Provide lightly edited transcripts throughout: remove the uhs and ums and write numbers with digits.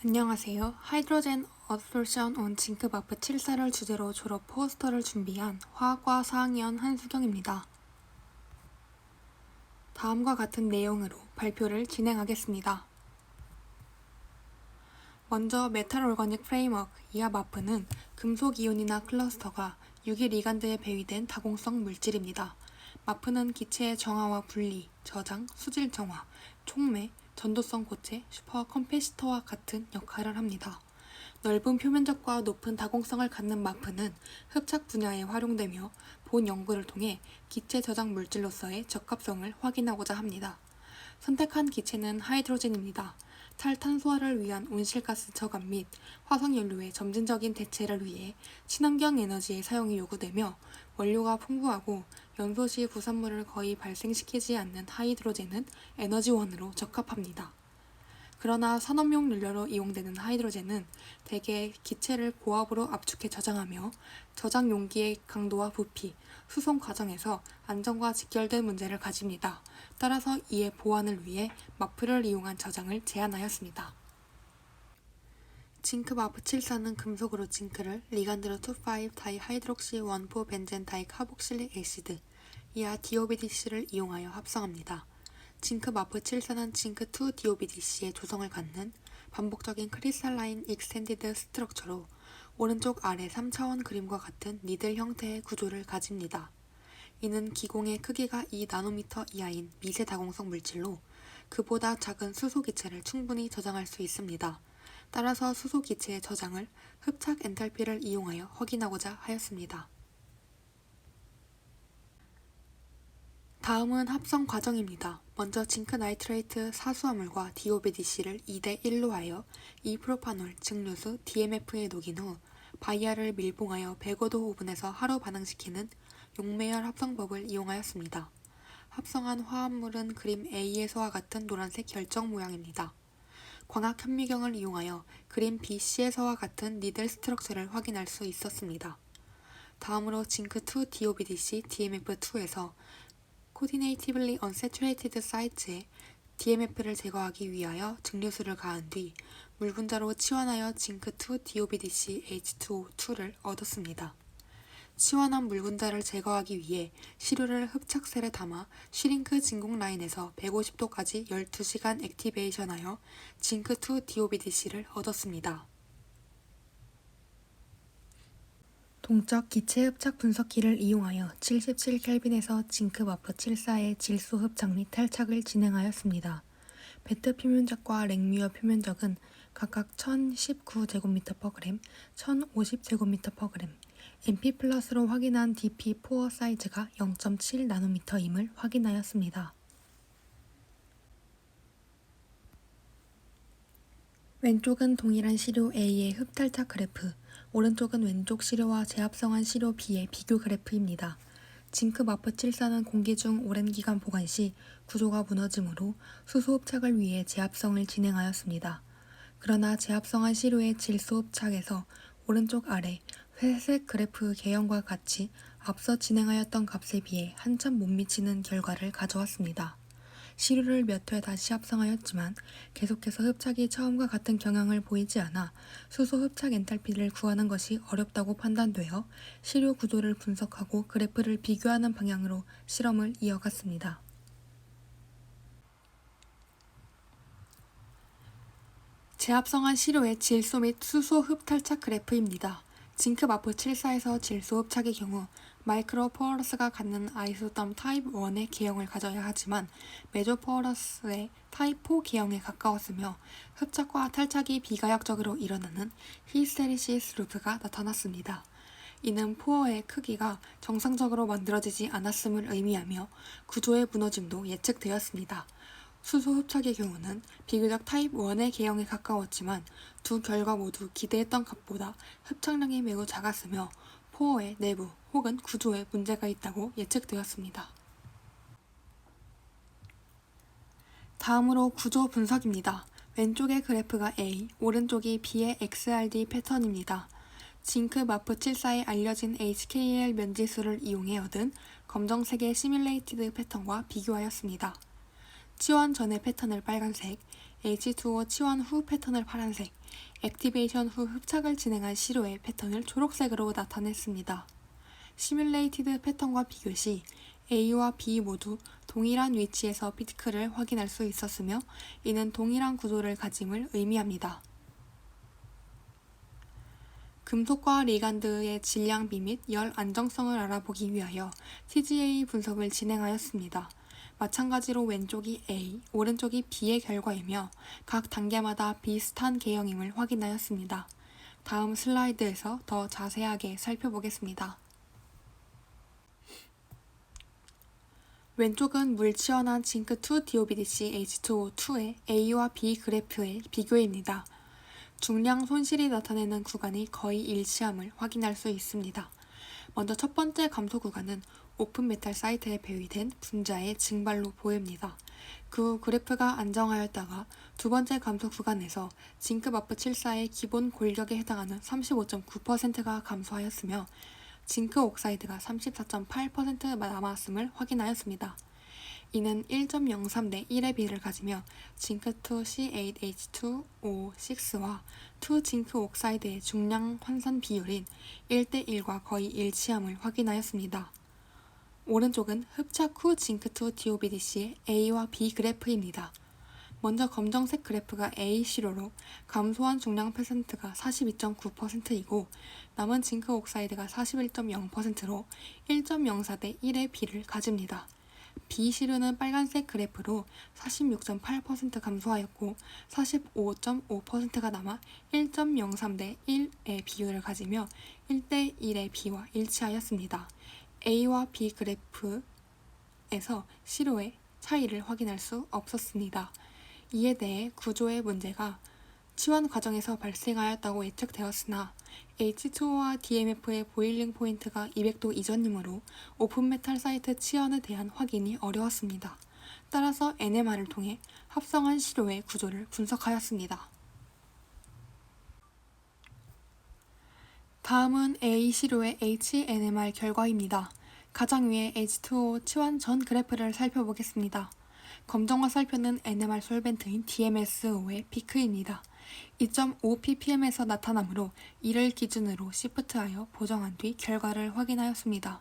안녕하세요. 하이드로젠 어솔션 온 징크바프 7사를 주제로 졸업 포스터를 준비한 화학과 4학년 한수경입니다. 다음과 같은 내용으로 발표를 진행하겠습니다. 먼저 메탈 오거닉 프레임워크 이하 마프는 금속 이온이나 클러스터가 유기 리간드에 배위된 다공성 물질입니다. 마프는 기체의 정화와 분리, 저장, 수질 정화, 촉매, 전도성 고체, 슈퍼 컴패시터와 같은 역할을 합니다. 넓은 표면적과 높은 다공성을 갖는 마프는 흡착 분야에 활용되며 본 연구를 통해 기체 저장 물질로서의 적합성을 확인하고자 합니다. 선택한 기체는 하이드로젠입니다. 탈탄소화를 위한 온실가스 저감 및 화석연료의 점진적인 대체를 위해 친환경 에너지의 사용이 요구되며 원료가 풍부하고 연소 시 부산물을 거의 발생시키지 않는 하이드로젠은 에너지원으로 적합합니다. 그러나 산업용 연료로 이용되는 하이드로젠은 대개 기체를 고압으로 압축해 저장하며 저장 용기의 강도와 부피, 수송 과정에서 안전과 직결된 문제를 가집니다. 따라서 이의 보완을 위해 마프를 이용한 저장을 제안하였습니다. 징크 마프 7사는 금속으로 징크를 리간드로 2,5-다이하이드록시 1,4-벤젠 다이카복실릭 애시드 이하 DOBDC를 이용하여 합성합니다. 징크 마프 7사는 징크 2 DOBDC의 조성을 갖는 반복적인 크리스탈라인 익스텐디드 스트럭처로 오른쪽 아래 3차원 그림과 같은 니들 형태의 구조를 가집니다. 이는 기공의 크기가 2나노미터 이하인 미세 다공성 물질로 그보다 작은 수소 기체를 충분히 저장할 수 있습니다. 따라서 수소 기체의 저장을 흡착 엔탈피를 이용하여 확인하고자 하였습니다. 다음은 합성 과정입니다. 먼저 징크 나이트레이트 사수화물과 DOBDC를 2대1로 하여 2프로파놀 증류수 DMF에 녹인 후 바이아를 밀봉하여 105도 오븐에서 하루 반응시키는 용매열 합성법을 이용하였습니다. 합성한 화합물은 그림 A에서와 같은 노란색 결정 모양입니다. 광학 현미경을 이용하여 그림 BC에서와 같은 니들 스트럭처를 확인할 수 있었습니다. 다음으로 징크 2 DOBDC DMF2에서 Coordinatively Unsaturated Sites에 DMF를 제거하기 위하여 증류수를 가한 뒤 물 분자로 치환하여 징크 2 DOBDC H2O2를 얻었습니다. 치환한 물 분자를 제거하기 위해 시료를 흡착셀에 담아 슈링크 진공 라인에서 150도까지 12시간 액티베이션하여 징크 2 DOBDC를 얻었습니다. 동적 기체 흡착 분석기를 이용하여 77켈빈에서 징크 마프 7사의 질소 흡착 및 탈착을 진행하였습니다. 베트 표면적과 랭뮤어 표면적은 각각 1019제곱미터/g, 1050제곱미터/g, MP+로 확인한 DP4 사이즈가 0.7나노미터임을 확인하였습니다. 왼쪽은 동일한 시료 A의 흡탈착 그래프, 오른쪽은 왼쪽 시료와 재합성한 시료 B의 비교 그래프입니다. 징크 마프 7사는 공기 중 오랜 기간 보관 시 구조가 무너지므로 수소 흡착을 위해 재합성을 진행하였습니다. 그러나 재합성한 시료의 질소 흡착에서 오른쪽 아래 회색 그래프 개형과 같이 앞서 진행하였던 값에 비해 한참 못 미치는 결과를 가져왔습니다. 시료를 몇 회 다시 합성하였지만 계속해서 흡착이 처음과 같은 경향을 보이지 않아 수소 흡착 엔탈피를 구하는 것이 어렵다고 판단되어 시료 구조를 분석하고 그래프를 비교하는 방향으로 실험을 이어갔습니다. 재합성한 시료의 질소 및 수소 흡탈착 그래프입니다. 징크 마프 7사에서 질소 흡착의 경우 마이크로포러스가 갖는 아이소덤 타입 1의 개형을 가져야 하지만 메조포러스의 타입 4 개형에 가까웠으며 흡착과 탈착이 비가역적으로 일어나는 히스테리시스 루프가 나타났습니다. 이는 포어의 크기가 정상적으로 만들어지지 않았음을 의미하며 구조의 무너짐도 예측되었습니다. 수소 흡착의 경우는 비교적 타입 1의 개형에 가까웠지만 두 결과 모두 기대했던 값보다 흡착량이 매우 작았으며 포어의 내부 혹은 구조에 문제가 있다고 예측되었습니다. 다음으로 구조 분석입니다. 왼쪽의 그래프가 A, 오른쪽이 B의 XRD 패턴입니다. 징크 마프 7사에 알려진 HKL 면지수를 이용해 얻은 검정색의 시뮬레이티드 패턴과 비교하였습니다. 치환 전의 패턴을 빨간색, H2O 치환 후 패턴을 파란색, 액티베이션 후 흡착을 진행한 시료의 패턴을 초록색으로 나타냈습니다. 시뮬레이티드 패턴과 비교 시 A와 B 모두 동일한 위치에서 피크를 확인할 수 있었으며 이는 동일한 구조를 가짐을 의미합니다. 금속과 리간드의 질량비 및 열 안정성을 알아보기 위하여 TGA 분석을 진행하였습니다. 마찬가지로 왼쪽이 A, 오른쪽이 B의 결과이며 각 단계마다 비슷한 개형임을 확인하였습니다. 다음 슬라이드에서 더 자세하게 살펴보겠습니다. 왼쪽은 물 치환한 징크2 DOBDC H2O2의 A와 B 그래프의 비교입니다. 중량 손실이 나타내는 구간이 거의 일치함을 확인할 수 있습니다. 먼저 첫 번째 감소 구간은 오픈 메탈 사이트에 배위된 분자의 증발로 보입니다. 그 후 그래프가 안정하였다가 두 번째 감소 구간에서 징크 마프 74의 기본 골격에 해당하는 35.9%가 감소하였으며 징크 옥사이드가 34.8% 남았음을 확인하였습니다. 이는 1.03 대 1의 비를 가지며 징크2 C8H2O6와 2 징크 옥사이드의 중량 환산 비율인 1대 1과 거의 일치함을 확인하였습니다. 오른쪽은 흡착 후 징크2 DOBDC의 A와 B 그래프입니다. 먼저 검정색 그래프가 A 시료로 감소한 중량 퍼센트가 42.9%이고 남은 징크 옥사이드가 41.0%로 1.04 대 1의 비를 가집니다. B 시료는 빨간색 그래프로 46.8% 감소하였고 45.5%가 남아 1.03 대 1의 비율을 가지며 1대 1의 비와 일치하였습니다. A와 B 그래프에서 시료의 차이를 확인할 수 없었습니다. 이에 대해 구조의 문제가 치환 과정에서 발생하였다고 예측되었으나 H2O와 DMF의 보일링 포인트가 200도 이전이므로 오픈메탈 사이트 치환에 대한 확인이 어려웠습니다. 따라서 NMR을 통해 합성한 시료의 구조를 분석하였습니다. 다음은 A 시료의 HNMR 결과입니다. 가장 위에 H2O 치환 전 그래프를 살펴보겠습니다. 검정 화살표는 NMR 솔벤트인 DMSO의 피크입니다. 2.5ppm에서 나타나므로 이를 기준으로 시프트하여 보정한 뒤 결과를 확인하였습니다.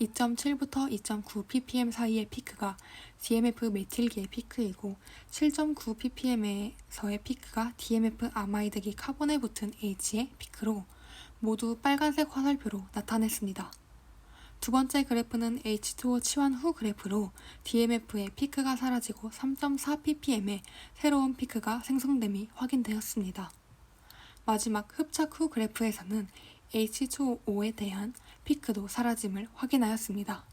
2.7부터 2.9ppm 사이의 피크가 DMF 메틸기의 피크이고 7.9ppm에서의 피크가 DMF 아마이드기 카본에 붙은 H의 피크로 모두 빨간색 화살표로 나타냈습니다. 두 번째 그래프는 H2O 치환 후 그래프로 DMF의 피크가 사라지고 3.4ppm의 새로운 피크가 생성됨이 확인되었습니다. 마지막 흡착 후 그래프에서는 H2O에 대한 피크도 사라짐을 확인하였습니다.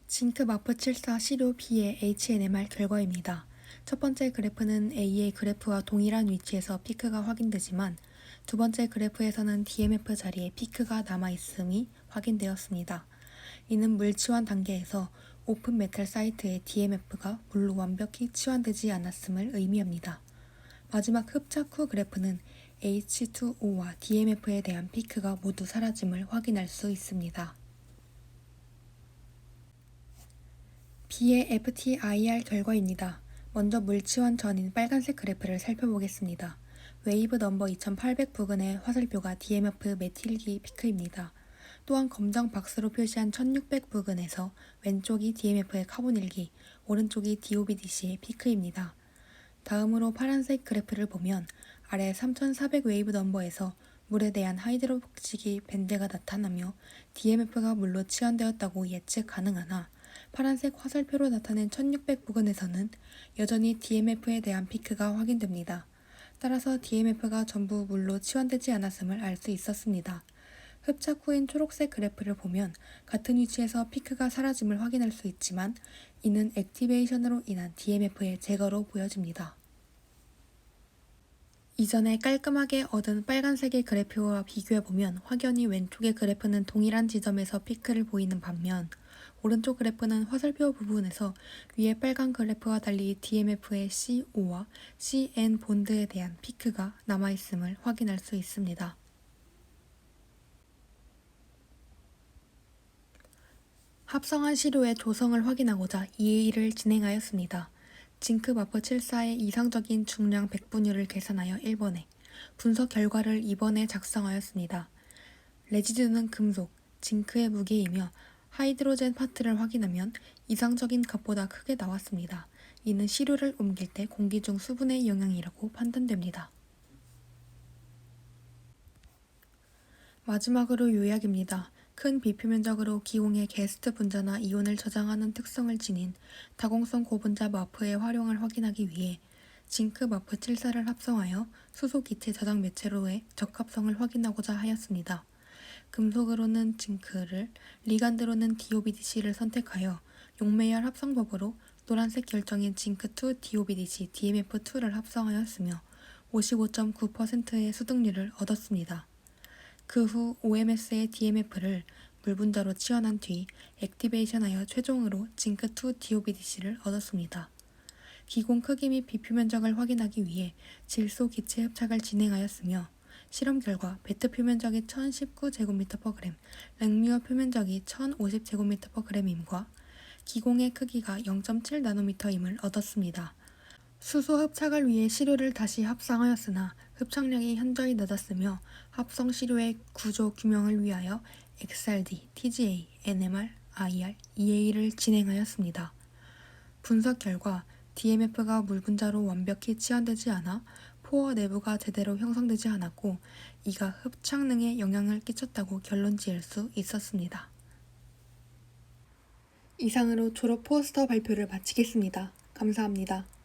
징크 마프 74 시료 B의 HNMR 결과입니다. 첫 번째 그래프는 A의 그래프와 동일한 위치에서 피크가 확인되지만 두 번째 그래프에서는 DMF 자리에 피크가 남아있음이 확인되었습니다. 이는 물 치환 단계에서 오픈 메탈 사이트의 DMF가 물로 완벽히 치환되지 않았음을 의미합니다. 마지막 흡착 후 그래프는 H2O와 DMF에 대한 피크가 모두 사라짐을 확인할 수 있습니다. B의 FTIR 결과입니다. 먼저 물 치환 전인 빨간색 그래프를 살펴보겠습니다. 웨이브 넘버 2800 부근의 화살표가 DMF 메틸기 피크입니다. 또한 검정 박스로 표시한 1600 부근에서 왼쪽이 DMF의 카본일기, 오른쪽이 DOBDC의 피크입니다. 다음으로 파란색 그래프를 보면 아래 3400 웨이브 넘버에서 물에 대한 하이드로폭식이 밴드가 나타나며 DMF가 물로 치환되었다고 예측 가능하나 파란색 화살표로 나타낸 1600 부근에서는 여전히 DMF에 대한 피크가 확인됩니다. 따라서 DMF가 전부 물로 치환되지 않았음을 알 수 있었습니다. 흡착 후인 초록색 그래프를 보면 같은 위치에서 피크가 사라짐을 확인할 수 있지만 이는 액티베이션으로 인한 DMF의 제거로 보여집니다. 이전에 깔끔하게 얻은 빨간색의 그래프와 비교해보면 확연히 왼쪽의 그래프는 동일한 지점에서 피크를 보이는 반면 오른쪽 그래프는 화살표 부분에서 위에 빨간 그래프와 달리 DMF의 CO와 CN 본드에 대한 피크가 남아있음을 확인할 수 있습니다. 합성한 시료의 조성을 확인하고자 EA를 진행하였습니다. 징크 마프 74의 이상적인 중량 백분율을 계산하여 1번에, 분석 결과를 2번에 작성하였습니다. 레지두는 금속, 징크의 무게이며 하이드로젠 파트를 확인하면 이상적인 값보다 크게 나왔습니다. 이는 시료를 옮길 때 공기 중 수분의 영향이라고 판단됩니다. 마지막으로 요약입니다. 큰 비표면적으로 기공의 게스트 분자나 이온을 저장하는 특성을 지닌 다공성 고분자 마프의 활용을 확인하기 위해 징크 마프 74를 합성하여 수소 기체 저장 매체로의 적합성을 확인하고자 하였습니다. 금속으로는 징크를, 리간드로는 DOBDC를 선택하여 용매열 합성법으로 노란색 결정인 징크2 DOBDC DMF2를 합성하였으며 55.9%의 수득률을 얻었습니다. 그 후 OMS의 DMF를 물분자로 치환한 뒤 액티베이션하여 최종으로 징크2 DOBDC를 얻었습니다. 기공 크기 및 비표 면적을 확인하기 위해 질소 기체 흡착을 진행하였으며 실험 결과 베트 표면적이 1019제곱미터/g, 랭뮤어 표면적이 1050제곱미터/g임과 기공의 크기가 0.7나노미터임을 얻었습니다. 수소 흡착을 위해 시료를 다시 합성하였으나 흡착량이 현저히 낮았으며 합성 시료의 구조 규명을 위하여 XRD, TGA, NMR, IR, EA를 진행하였습니다. 분석 결과 DMF가 물분자로 완벽히 치환되지 않아 포어 내부가 제대로 형성되지 않았고 이가 흡착능에 영향을 끼쳤다고 결론 지을 수 있었습니다. 이상으로 졸업 포스터 발표를 마치겠습니다. 감사합니다.